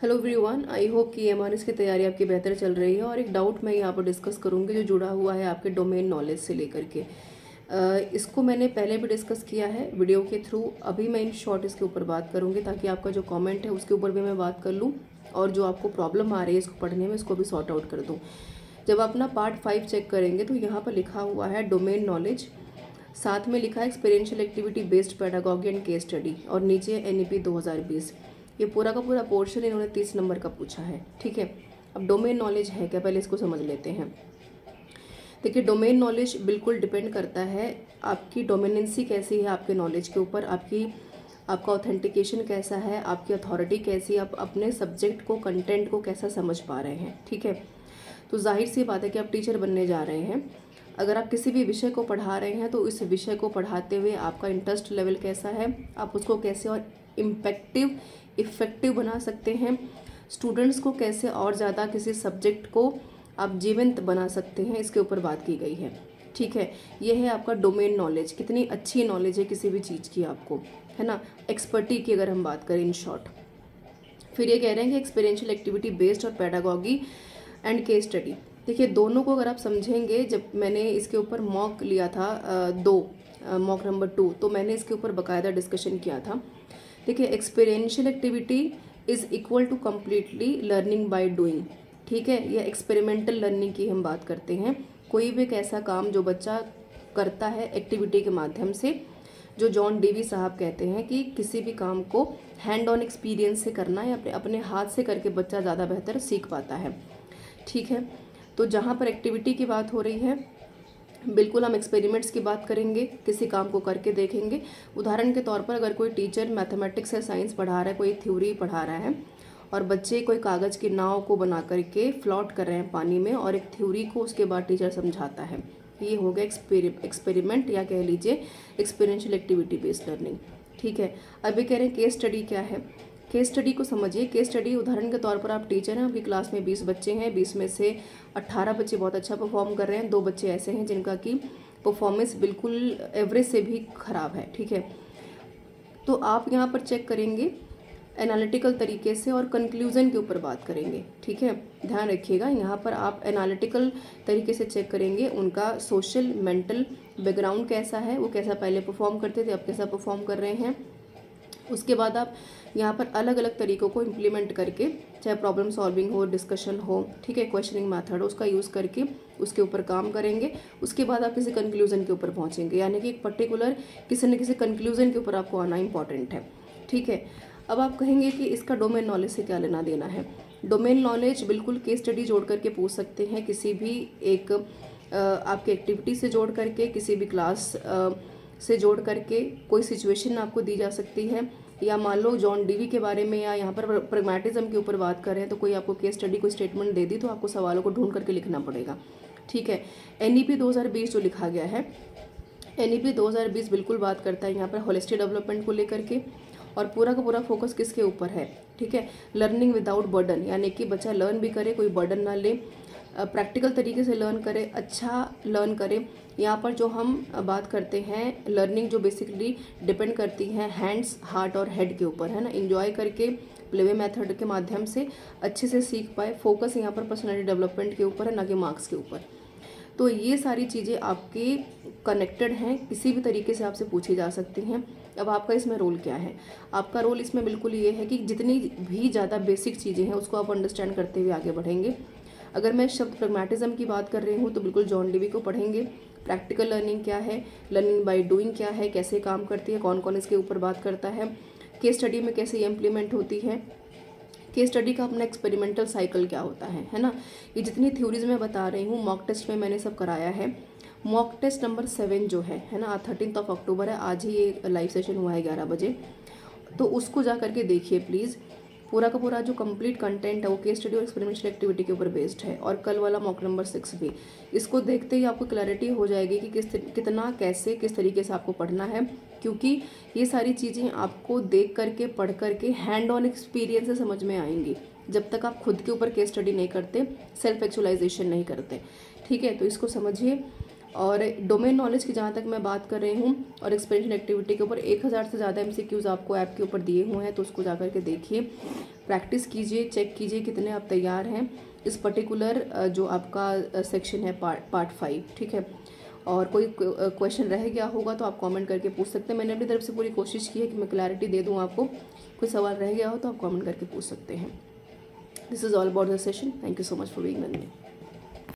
Hello everyone, I hope कि MRS की तैयारी आपकी बेहतर चल रही है। और एक डाउट मैं यहाँ पर डिस्कस करूँगी जो जुड़ा हुआ है आपके डोमेन नॉलेज से लेकर के। इसको मैंने पहले भी डिस्कस किया है वीडियो के थ्रू। अभी मैं इन शॉर्ट इसके ऊपर बात करूँगी ताकि आपका जो कमेंट है उसके ऊपर भी मैं बात कर लूँ और जो आपको प्रॉब्लम आ रही है इसको पढ़ने में इसको भी सॉर्ट आउट कर दूँ। जब आप अपना पार्ट 5 चेक करेंगे तो यहाँ पर लिखा हुआ है डोमेन नॉलेज, साथ में लिखा है experiential activity based pedagogy and case study और नीचे एनईपी 2020। ये पूरा का पूरा पोर्शन इन्होंने 30 नंबर का पूछा है। ठीक है, अब डोमेन नॉलेज है क्या, पहले इसको समझ लेते हैं। देखिए, डोमेन नॉलेज बिल्कुल डिपेंड करता है आपकी डोमिनेंसी कैसी है आपके नॉलेज के ऊपर, आपका ऑथेंटिकेशन कैसा है, आपकी अथॉरिटी कैसी है, आप अपने सब्जेक्ट को, कंटेंट को कैसा समझ पा रहे हैं। ठीक है, तो जाहिर सी बात है कि आप टीचर बनने जा रहे हैं। अगर आप किसी भी विषय को पढ़ा रहे हैं तो इस विषय को पढ़ाते हुए आपका इंटरेस्ट लेवल कैसा है, आप उसको कैसे और इफ़ेक्टिव बना सकते हैं, स्टूडेंट्स को कैसे और ज़्यादा किसी सब्जेक्ट को आप जीवंत बना सकते हैं, इसके ऊपर बात की गई है। ठीक है, ये है आपका डोमेन नॉलेज, कितनी अच्छी नॉलेज है किसी भी चीज़ की आपको, है ना, एक्सपर्टी की अगर हम बात करें इन शॉर्ट। फिर ये कह रहे हैं कि एक्सपीरियंशियल एक्टिविटी बेस्ड और पेडागॉगी एंड केस स्टडी। देखिए, दोनों को अगर आप समझेंगे, जब मैंने इसके ऊपर मॉक लिया था मॉक नंबर 2, तो मैंने इसके ऊपर बाकायदा डिस्कशन किया था। देखिए, experiential activity is equal to completely learning by doing. ठीक है, यह एक्सपेरिमेंटल लर्निंग की हम बात करते हैं। कोई भी एक ऐसा काम जो बच्चा करता है एक्टिविटी के माध्यम से, जो जॉन डीवी साहब कहते हैं कि किसी भी काम को हैंड ऑन एक्सपीरियंस से करना है, अपने हाथ से करके बच्चा ज़्यादा बेहतर सीख पाता है। ठीक है, तो जहाँ पर एक्टिविटी की बात हो रही है, बिल्कुल हम एक्सपेरिमेंट्स की बात करेंगे, किसी काम को करके देखेंगे। उदाहरण के तौर पर अगर कोई टीचर मैथमेटिक्स या साइंस पढ़ा रहा है, कोई थ्योरी पढ़ा रहा है और बच्चे कोई कागज़ की नाव को बना करके फ्लोट कर रहे हैं पानी में, और एक थ्योरी को उसके बाद टीचर समझाता है, ये हो गया एक्सपेरिमेंट या कह लीजिए एक्सपीरियंशियल एक्टिविटी बेस्ड लर्निंग। ठीक है, अभी कह रहे हैं केस स्टडी क्या है। केस स्टडी को समझिए। केस स्टडी, उदाहरण के तौर पर आप टीचर हैं, आपकी क्लास में 20 बच्चे हैं, 20 में से 18 बच्चे बहुत अच्छा परफॉर्म कर रहे हैं, 2 बच्चे ऐसे हैं जिनका कि परफॉर्मेंस बिल्कुल एवरेज से भी ख़राब है। ठीक है, तो आप यहाँ पर चेक करेंगे एनालिटिकल तरीके से और कंक्लूजन के ऊपर बात करेंगे। ठीक है, ध्यान रखिएगा, यहाँ पर आप एनालिटिकल तरीके से चेक करेंगे उनका सोशल मेंटल बैकग्राउंड कैसा है, वो कैसा पहले परफॉर्म करते थे, अब कैसा परफॉर्म कर रहे हैं। उसके बाद आप यहाँ पर अलग अलग तरीकों को इम्प्लीमेंट करके, चाहे प्रॉब्लम सॉल्विंग हो, डिस्कशन हो, ठीक है, क्वेश्चनिंग मेथड हो, उसका यूज़ करके उसके ऊपर काम करेंगे। उसके बाद आप किसी कंक्लूजन के ऊपर पहुँचेंगे, यानी कि एक पर्टिकुलर किसी न किसी कंक्लूजन के ऊपर आपको आना इंपॉर्टेंट है। ठीक है, अब आप कहेंगे कि इसका डोमेन नॉलेज से क्या लेना देना है। डोमेन नॉलेज बिल्कुल केस स्टडी जोड़ करके पूछ सकते हैं, किसी भी एक आपकी एक्टिविटी से जोड़ करके, किसी भी क्लास से जोड़ करके कोई सिचुएशन आपको दी जा सकती है, या मान लो जॉन डीवी के बारे में या यहाँ पर प्रैग्मैटिज्म के ऊपर बात कर रहे हैं तो कोई आपको केस स्टडी कोई स्टेटमेंट दे दी तो आपको सवालों को ढूंढ करके लिखना पड़ेगा। ठीक है, एनईपी 2020 जो लिखा गया है, एनईपी 2020 बिल्कुल बात करता है यहाँ पर होलिस्टिक डेवलपमेंट को लेकर के, और पूरा का पूरा फोकस किसके ऊपर है। ठीक है, लर्निंग विदाउट बर्डन, यानी कि बच्चा लर्न भी करे, कोई बर्डन ना ले, प्रैक्टिकल तरीके से लर्न करे, अच्छा लर्न करे। यहाँ पर जो हम बात करते हैं लर्निंग जो बेसिकली डिपेंड करती है हैंड्स, हार्ट और हेड के ऊपर, है ना, इंजॉय करके प्लेवे मेथड के माध्यम से अच्छे से सीख पाए। फोकस यहाँ पर पर्सनैलिटी डेवलपमेंट के ऊपर है, ना कि मार्क्स के ऊपर। तो ये सारी चीज़ें आपकी कनेक्टेड हैं, किसी भी तरीके से आपसे पूछी जा सकती हैं। अब आपका इसमें रोल क्या है। आपका रोल इसमें बिल्कुल ये है कि जितनी भी ज़्यादा बेसिक चीज़ें हैं उसको आप अंडरस्टैंड करते हुए आगे बढ़ेंगे। अगर मैं शब्द प्रैग्मैटिज्म की बात कर रही हूँ तो बिल्कुल जॉन डीवी को पढ़ेंगे। प्रैक्टिकल लर्निंग क्या है, लर्निंग बाय डूइंग क्या है, कैसे काम करती है, कौन कौन इसके ऊपर बात करता है, केस स्टडी में कैसे ये इम्प्लीमेंट होती है, केस स्टडी का अपना एक्सपेरिमेंटल साइकिल क्या होता है ना। ये जितनी थ्योरीज मैं बता रही हूँ मॉक टेस्ट में मैंने सब कराया है। मॉक टेस्ट नंबर 7 जो है ना, 13 अक्टूबर है, आज ही ये लाइव सेशन हुआ है 11 बजे, तो उसको जा करके देखिए प्लीज़। पूरा का पूरा जो कंप्लीट कंटेंट है वो केस स्टडी और एक्सपेरिमेंटल एक्टिविटी के ऊपर बेस्ड है, और कल वाला मॉक नंबर 6 भी। इसको देखते ही आपको क्लैरिटी हो जाएगी कि कितना कैसे किस तरीके से आपको पढ़ना है, क्योंकि ये सारी चीज़ें आपको देख करके, पढ़ करके, हैंड ऑन एक्सपीरियंस से समझ में आएंगी, जब तक आप खुद के ऊपर केस स्टडी नहीं करते, सेल्फ एक्चुअलाइजेशन नहीं करते। ठीक है, तो इसको समझिए। और डोमेन नॉलेज की जहाँ तक मैं बात कर रही हूँ और एक्सपेरिमेंट एक्टिविटी के ऊपर 1000 से ज़्यादा MCQs आपको ऐप के ऊपर दिए हुए हैं, तो उसको जा कर के देखिए, प्रैक्टिस कीजिए, चेक कीजिए कितने आप तैयार हैं इस पर्टिकुलर जो आपका सेक्शन है पार्ट 5, ठीक है। और कोई क्वेश्चन रह गया होगा तो आप कमेंट करके पूछ सकते हैं। मैंने अपनी तरफ से पूरी कोशिश की है कि मैं क्लैरिटी दे दूँ आपको। कोई सवाल रह गया हो तो आप कमेंट करके पूछ सकते हैं। This is all about the session. Thank you so much for being with me.